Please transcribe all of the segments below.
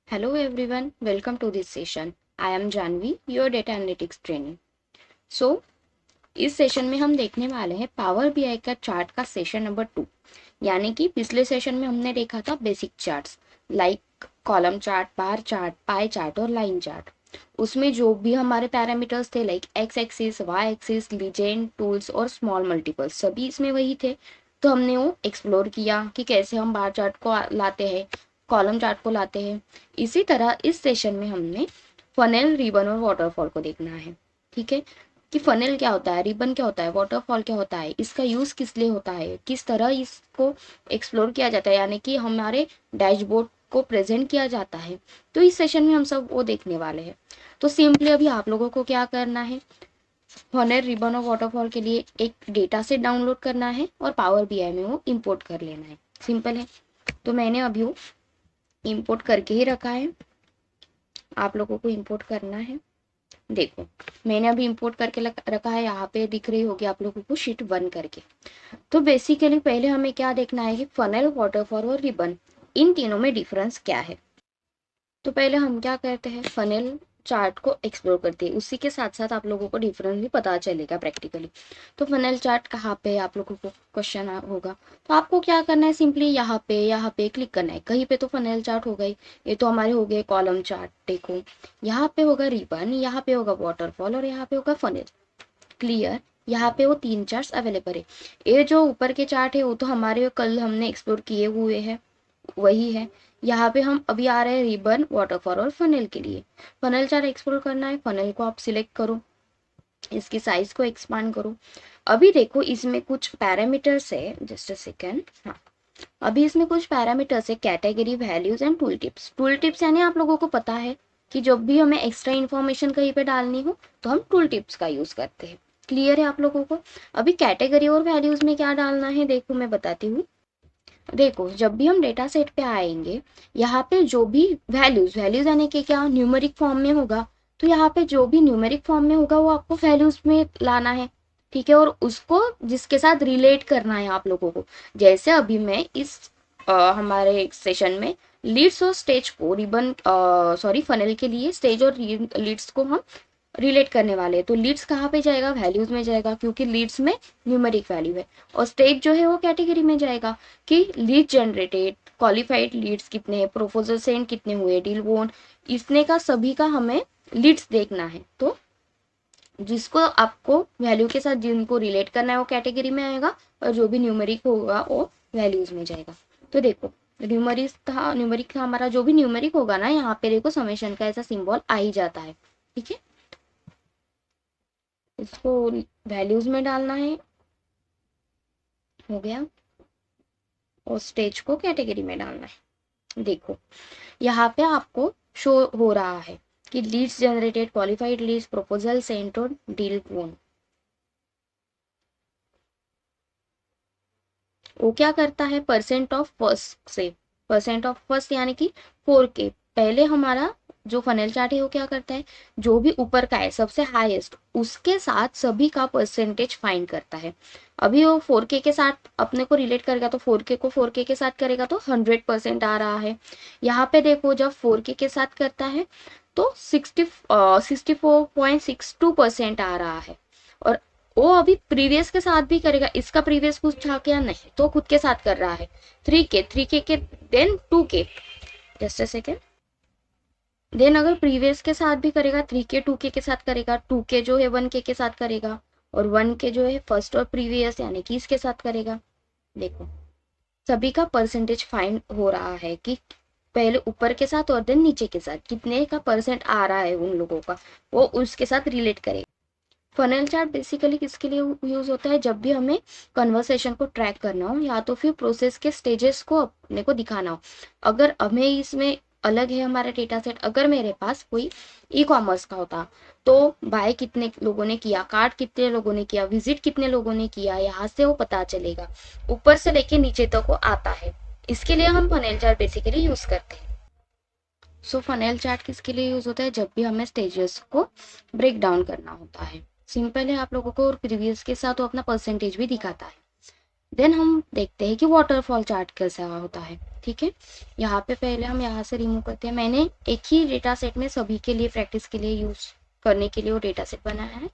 Hello everyone, welcome to this session. I am Janvi, your data analytics trainee. So, इस session में हम देखने वाले हैं पावर बीआई का चार्ट का सेशन नंबर 2। यानी कि पिछले सेशन में हमने देखा था basic charts like column chart, bar chart, pie chart और लाइन चार्ट। उसमें जो भी हमारे पैरामीटर्स थे like X axis, Y axis, legend, tools और स्मॉल मल्टीपल्स सभी इसमें वही थे। तो हमने वो एक्सप्लोर किया कि कैसे हम बार चार्ट को लाते हैं, कॉलम चार्ट को लाते हैं। इसी तरह इस सेशन में हमने फनेल, रिबन और वाटरफॉल को देखना है। ठीक है, कि फनेल क्या होता है, रिबन क्या होता है, वाटरफॉल क्या होता है, इसका यूज किस लिए होता है, किस तरह इसको एक्सप्लोर किया जाता है, यानी कि हमारे डैशबोर्ड को प्रेजेंट किया जाता है। तो इस सेशन में हम सब वो देखने वाले हैं। तो सिंपली अभी आप लोगों को क्या करना है, फनेल, रिबन और वाटरफॉल के लिए एक डेटा सेट डाउनलोड करना है और पावर बीआई में वो इंपोर्ट कर लेना है। सिंपल है। तो मैंने अभी वो इंपोर्ट करके ही रखा है, आप लोगों को इंपोर्ट करना है। देखो, मैंने अभी इंपोर्ट करके रखा है, यहाँ पे दिख रही होगी आप लोगों को शीट 1 करके। तो बेसिकली पहले हमें क्या देखना है कि फनल, वाटरफॉल और रिबन, इन तीनों में डिफरेंस क्या है। तो पहले हम क्या करते हैं, फनल चार्ट को एक्सप्लोर करते हैं, उसी के साथ साथ आप लोगों को डिफरेंस भी पता चलेगा प्रैक्टिकली। तो फनल चार्ट कहाँ पे, आप लोगों को क्वेश्चन होगा। तो आपको क्या करना है, सिंपली यहाँ पे क्लिक करना है। कहीं पे तो फनल चार्ट हो गई, ये तो हमारे हो गए कॉलम चार्ट। देखो, यहाँ पे होगा रिबन, यहाँ पे होगा वाटरफॉल और यहाँ पे होगा फनल। क्लियर, यहाँ पे वो 3 चार्ट्स अवेलेबल है। ये जो ऊपर के चार्ट है वो तो हमारे कल हमने एक्सप्लोर किए हुए हैं, वही है। यहाँ पे हम अभी आ रहे हैं रिबन, वाटरफॉल और फनल के लिए। फनल चार्ट एक्सप्लोर करना है, फनल को आप सिलेक्ट करो, इसकी साइज को एक्सपांड करो। अभी देखो इसमें कुछ पैरामीटर्स है, जस्ट अ सेकेंड। हाँ, अभी इसमें कुछ पैरामीटर्स है, category, values and tool tips. Tool tips यानी आप लोगों को पता है कि जब भी हमें एक्स्ट्रा इन्फॉर्मेशन कहीं पे डालनी हो तो हम टूल टिप्स का यूज करते हैं। क्लियर है आप लोगों को। अभी कैटेगरी और वैल्यूज में क्या डालना है, देखो मैं बताती हूँ। देखो, जब भी हम डेटा सेट पे आएंगे, यहाँ पे जो भी वैल्यूज वैल्यूज यानी कि क्या, न्यूमेरिक फॉर्म में होगा। तो यहाँ पे जो भी न्यूमेरिक फॉर्म में होगा वो आपको वैल्यूज में लाना है। ठीक है, और उसको जिसके साथ रिलेट करना है आप लोगों को। जैसे अभी मैं इस हमारे सेशन में लीड्स और स्टेज को रिबन सॉरी फनल के लिए स्टेज और लीड्स को हम रिलेट करने वाले हैं। तो लीड्स कहाँ पे जाएगा, वैल्यूज में जाएगा, क्योंकि लीड्स में न्यूमेरिक वैल्यू है। और स्टेज जो है वो कैटेगरी में जाएगा कि लीड जनरेटेड, क्वालिफाइड लीड्स कितने हैं, प्रोपोजल सेंड कितने हुए, डील वोन, इसने का सभी का हमें लीड्स देखना है। तो जिसको आपको वैल्यू के साथ जिनको रिलेट करना है वो कैटेगरी में आएगा, और जो भी न्यूमेरिक होगा वो वैल्यूज में जाएगा। तो देखो, न्यूमेरिक था हमारा, जो भी न्यूमेरिक होगा ना, यहाँ पे देखो समेशन का ऐसा सिंबल आ ही जाता है। ठीक है, इसको वैल्यूज में डालना है, हो गया। और स्टेज को कैटेगरी में डालना है। देखो, यहाँ पे आपको शो हो रहा है कि leads generated, qualified leads, proposal sent और डील वोन। वो क्या करता है, परसेंट ऑफ फर्स्ट से, परसेंट ऑफ फर्स्ट यानी कि 4K। पहले हमारा जो फनेल चार्ट है वो क्या करता है, जो भी ऊपर का है सबसे हाईएस्ट, उसके साथ सभी का परसेंटेज फाइंड करता है। अभी वो 4K के साथ अपने को रिलेट करेगा, तो 4K को 4K के साथ करेगा तो 100% आ रहा है। यहाँ पे देखो, जब 4K के साथ करता है तो 64.62% आ रहा है। और वो अभी प्रीवियस के साथ भी करेगा, इसका प्रीवियस पूछा क्या, नहीं, तो खुद के साथ कर रहा है। 3K के then 2K, just a second. Then अगर प्रीवियस के साथ भी करेगा, 3K 2K के साथ करेगा, 2K जो है 1K के साथ करेगा, और 1K जो है फर्स्ट और प्रीवियस यानी कि इसके साथ करेगा। देखो, सभी का परसेंटेज फाइंड हो रहा है कि पहले ऊपर के साथ और देन नीचे के साथ कितने का परसेंट आ रहा है उन लोगों का, वो उसके साथ रिलेट करेगा। फनल चार्ट बेसिकली किसके लिए यूज होता है, जब भी हमें कन्वर्सेशन को ट्रैक करना हो या तो फिर प्रोसेस के स्टेजेस को अपने को दिखाना हो। अगर हमें इसमें अलग है हमारा डेटा सेट, अगर मेरे पास कोई ई कॉमर्स का होता तो बाय कितने लोगों ने किया, कार्ट कितने लोगों ने किया, विजिट कितने लोगों ने किया, यहाँ से वो पता चलेगा। ऊपर से लेके नीचे तक वो आता है। इसके लिए हम फनल चार्ट बेसिकली यूज करते हैं। सो फनेल चार्ट किसके लिए यूज होता है, जब भी हमें स्टेजेस को ब्रेक डाउन करना होता है। सिंपल है आप लोगों को, और प्रीवियस के साथ वो अपना परसेंटेज भी दिखाता है। देन हम देखते हैं कि वाटरफॉल चार्ट कैसा होता है। ठीक है, यहाँ पे पहले हम यहाँ से रिमूव करते हैं। मैंने एक ही डेटा सेट में सभी के लिए प्रैक्टिस के लिए यूज करने के लिए वो डेटा सेट बनाया है।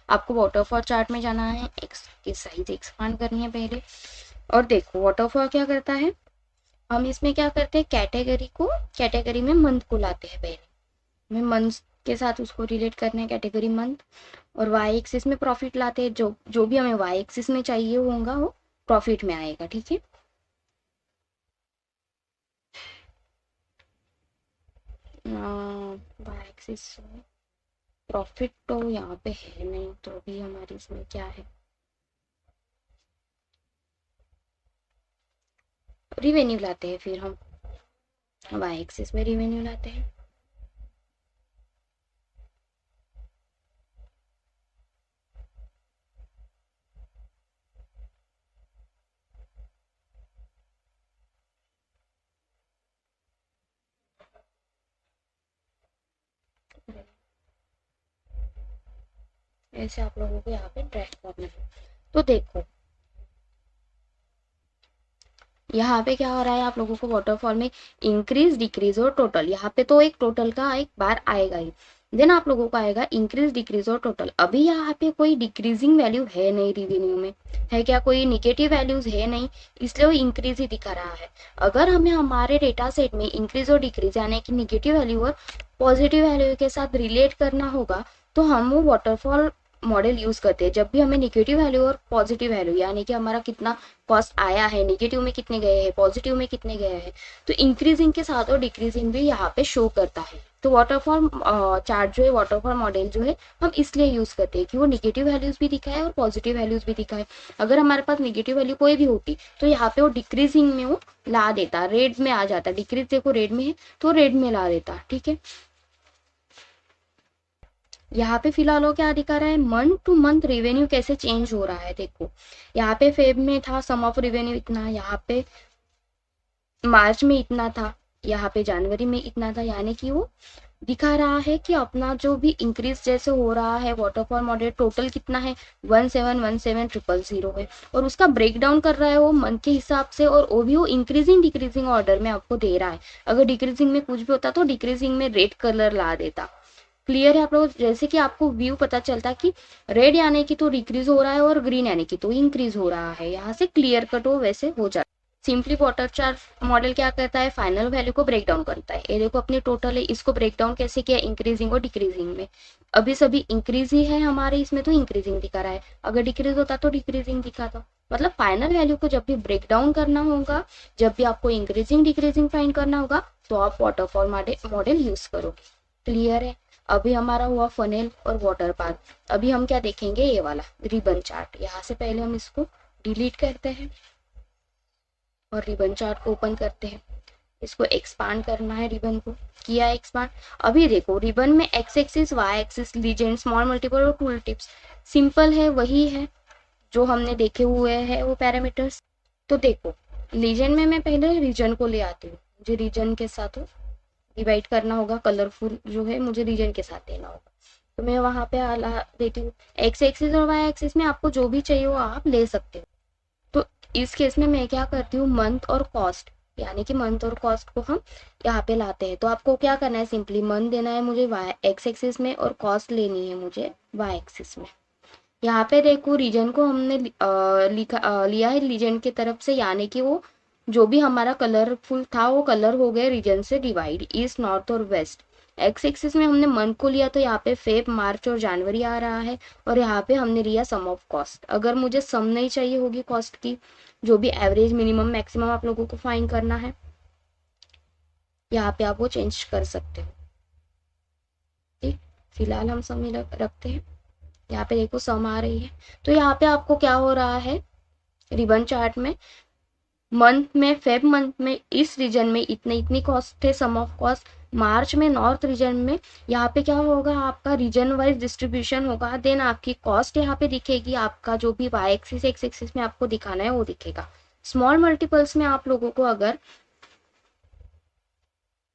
आपको वाटरफॉल चार्ट में जाना है, एक्स की साइज एक्सपांड करनी है पहले। और देखो वाटरफॉल क्या करता है, हम इसमें क्या करते हैं, कैटेगरी में मंथ को लाते हैं। पहले हमें मंथ के साथ उसको रिलेट करना है, कैटेगरी मंथ। और वाई एक्सिस में प्रॉफिट लाते हैं, जो जो भी हमें वाई एक्सिस में चाहिए होगा वो प्रॉफिट में आएगा। ठीक है, वाई एक्सिस प्रॉफिट तो यहाँ पे है नहीं, तो भी हमारी इसमें क्या है, रिवेन्यू लाते हैं। फिर हम वाई एक्सिस में रिवेन्यू लाते हैं। ऐसे आप लोगों को यहाँ पे ट्रैक करना है। तो देखो यहाँ पे क्या हो रहा है, आप लोगों को वाटरफॉल में इंक्रीज डिक्रीज और टोटल, यहाँ पे तो एक टोटल का एक बार आएगा ही। देन आप लोगों को आएगा इंक्रीज डिक्रीज और टोटल। अभी यहाँ पे कोई डिक्रीजिंग वैल्यू है नहीं रिवेन्यू में, है क्या, कोई निगेटिव वैल्यूज है नहीं, इसलिए वो इंक्रीज ही दिखा रहा है। अगर हमें हमारे डेटा सेट में इंक्रीज और डिक्रीज यानी कि निगेटिव वैल्यू और पॉजिटिव वैल्यू के साथ रिलेट करना होगा, तो हम वो वाटरफॉल मॉडल यूज करते हैं। जब भी हमें निगेटिव वैल्यू और पॉजिटिव वैल्यू यानी कि हमारा कितना कॉस्ट आया है, निगेटिव में कितने गए हैं, पॉजिटिव में कितने गए हैं, तो इंक्रीजिंग के साथ और डिक्रीजिंग भी यहाँ पे शो करता है। तो वाटरफॉल चार्ट जो है, वाटरफॉल मॉडल जो है, हम इसलिए यूज करते हैं कि वो निगेटिव वैल्यूज भी दिखाए और पॉजिटिव वैल्यूज भी दिखाए। अगर हमारे पास निगेटिव वैल्यू कोई भी होती तो यहाँ पे वो डिक्रीजिंग में वो ला देता, रेड में आ जाता। डिक्रीज देखो रेड में है तो रेड में ला देता। ठीक है, यहाँ पे फिलहाल वो क्या दिखा रहा है, मंथ टू मंथ रेवेन्यू कैसे चेंज हो रहा है। देखो यहाँ पे फेब में था सम ऑफ रेवेन्यू इतना, यहाँ पे मार्च में इतना था, यहाँ पे जनवरी में इतना था, यानी कि वो दिखा रहा है कि अपना जो भी इंक्रीज जैसे हो रहा है वाटरफॉल मॉडल, टोटल कितना है 1717000 है। और उसका ब्रेक डाउन कर रहा है वो मंथ के हिसाब से, और वो भी वो इंक्रीजिंग डिक्रीजिंग ऑर्डर में आपको दे रहा है। अगर डिक्रीजिंग में कुछ भी होता तो डिक्रीजिंग में रेड कलर ला देता। क्लियर है आप लोग, जैसे कि आपको व्यू पता चलता कि रेड यानी कि तो डिक्रीज हो रहा है और ग्रीन यानी कि तो इंक्रीज हो रहा है, यहाँ से क्लियर कट वो वैसे हो जाता है। सिंपली वाटर चार्ट मॉडल क्या करता है, फाइनल वैल्यू को ब्रेक डाउन करता है। ये देखो अपनी टोटल है, इसको ब्रेक डाउन कैसे किया, इंक्रीजिंग और डिक्रीजिंग में। अभी सभी इंक्रीज ही है हमारे इसमें, तो इंक्रीजिंग दिखा रहा है। अगर डिक्रीज होता तो डिक्रीजिंग दिखाता। मतलब फाइनल वैल्यू को जब भी ब्रेक डाउन करना होगा, जब भी आपको इंक्रीजिंग डिक्रीजिंग फाइंड करना होगा, तो आप वाटरफॉल मॉडल यूज करोगे। क्लियर है, अभी हमारा हुआ फनेल और वाटर पार्क। अभी हम क्या देखेंगे, ये वाला रिबन चार्ट। यहाँ से पहले हम इसको डिलीट करते हैं और रिबन चार्ट को ओपन करते हैं। इसको एक्सपांड करना है, रिबन को किया एक्सपांड। अभी देखो रिबन में X axis, Y axis, legend, small multiple और टूल टिप्स सिंपल है, वही है जो हमने देखे हुए हैं वो पैरामीटर्स। तो देखो लीजेंड में मैं पहले रीजन को ले आती हूँ, मुझे रीजन के साथ डिवाइड करना होगा, कलरफुल जो है मुझे रीजन के साथ देना होगा। तो मैं वहां पे आला देती हूँ। एक्स एक्सिस और वाई एक्सिस में आपको जो भी चाहिए वो आप ले सकते हो। तो इस केस में मैं क्या करती हूँ, मंथ और कॉस्ट, यानी कि मंथ और कॉस्ट को हम यहाँ पे लाते हैं। तो आपको क्या करना है, सिंपली मंथ देना है मुझे वाई एक्स एक्सिस में और कॉस्ट लेनी है मुझे वाई एक्सिस में। यहाँ पे देखो रीजन को हमने लिया है लीजेंड की तरफ से, यानी कि वो जो भी हमारा कलरफुल था वो कलर हो गए रीजन से डिवाइड, ईस्ट नॉर्थ और वेस्ट। एक्स एक्सिस में हमने मंथ को लिया तो यहाँ पे फेब, मार्च और जनवरी आ रहा है। और यहाँ पे हमने लिया सम ऑफ कॉस्ट। अगर मुझे सम नहीं चाहिए होगी कॉस्ट की, जो भी एवरेज मिनिमम मैक्सिमम आप लोगों को फाइंड करना है, यहाँ पे आप वो चेंज कर सकते हो। ठीक, फिलहाल हम सम ही रखते हैं। यहाँ पे देखो सम आ रही है। तो यहाँ पे आपको क्या हो रहा है, रिबन चार्ट में मंथ में, फेब मंथ में इस रीजन में इतने इतनी कॉस्ट थे, सम ऑफ कॉस्ट। मार्च में नॉर्थ रीजन में, यहाँ पे क्या होगा, आपका रीजन वाइज डिस्ट्रीब्यूशन होगा। देन आपकी कॉस्ट यहाँ पे दिखेगी, आपका जो भी वाई एक्सिस एक्स एक्सिस में आपको दिखाना है वो दिखेगा। स्मॉल मल्टीपल्स में आप लोगों को अगर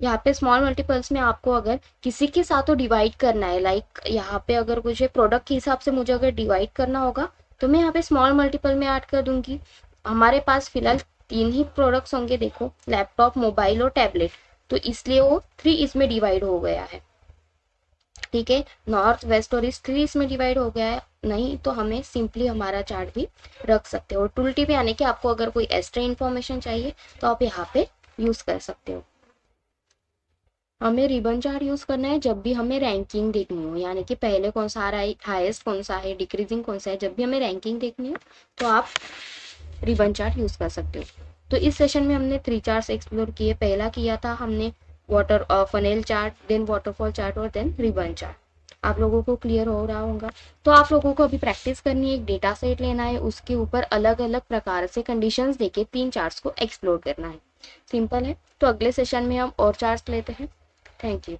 यहाँ पे स्मॉल मल्टीपल्स में आपको अगर किसी के साथ तो डिवाइड करना है, लाइक यहाँ पे अगर मुझे प्रोडक्ट के हिसाब से मुझे अगर डिवाइड करना होगा, तो मैं यहाँ पे स्मॉल मल्टीपल में ऐड कर दूंगी। हमारे पास फिलहाल 3 ही प्रोडक्ट्स होंगे, देखो लैपटॉप, मोबाइल और टैबलेट, तो इसलिए वो 3 इसमें डिवाइड हो गया है। ठीक है, नॉर्थ वेस्ट और ईस्ट 3 इसमें डिवाइड हो गया है। नहीं तो हमें सिंपली हमारा चार्ट भी रख सकते हो। टूल टिप यानी कि आपको अगर कोई एक्स्ट्रा इन्फॉर्मेशन चाहिए तो आप यहाँ पे यूज कर सकते हो। हमें रिबन चार्ट यूज करना है जब भी हमें रैंकिंग देखनी हो, यानी कि पहले कौन सा आ रहा है, हाईएस्ट कौन सा है, डिक्रीजिंग कौन सा है, जब भी हमें रैंकिंग देखनी हो तो आप रिबन चार्ट यूज कर सकते हो। तो इस सेशन में हमने 3 चार्ट्स एक्सप्लोर किए। पहला किया था हमने water funnel chart, then waterfall chart और देन रिबन चार्ट। आप लोगों को क्लियर हो रहा होगा। तो आप लोगों को अभी प्रैक्टिस करनी है, एक डेटा सेट लेना है, उसके ऊपर अलग अलग प्रकार से कंडीशंस देके 3 चार्ट्स को एक्सप्लोर करना है। सिंपल है। तो अगले सेशन में हम और चार्ट्स लेते हैं। Thank you.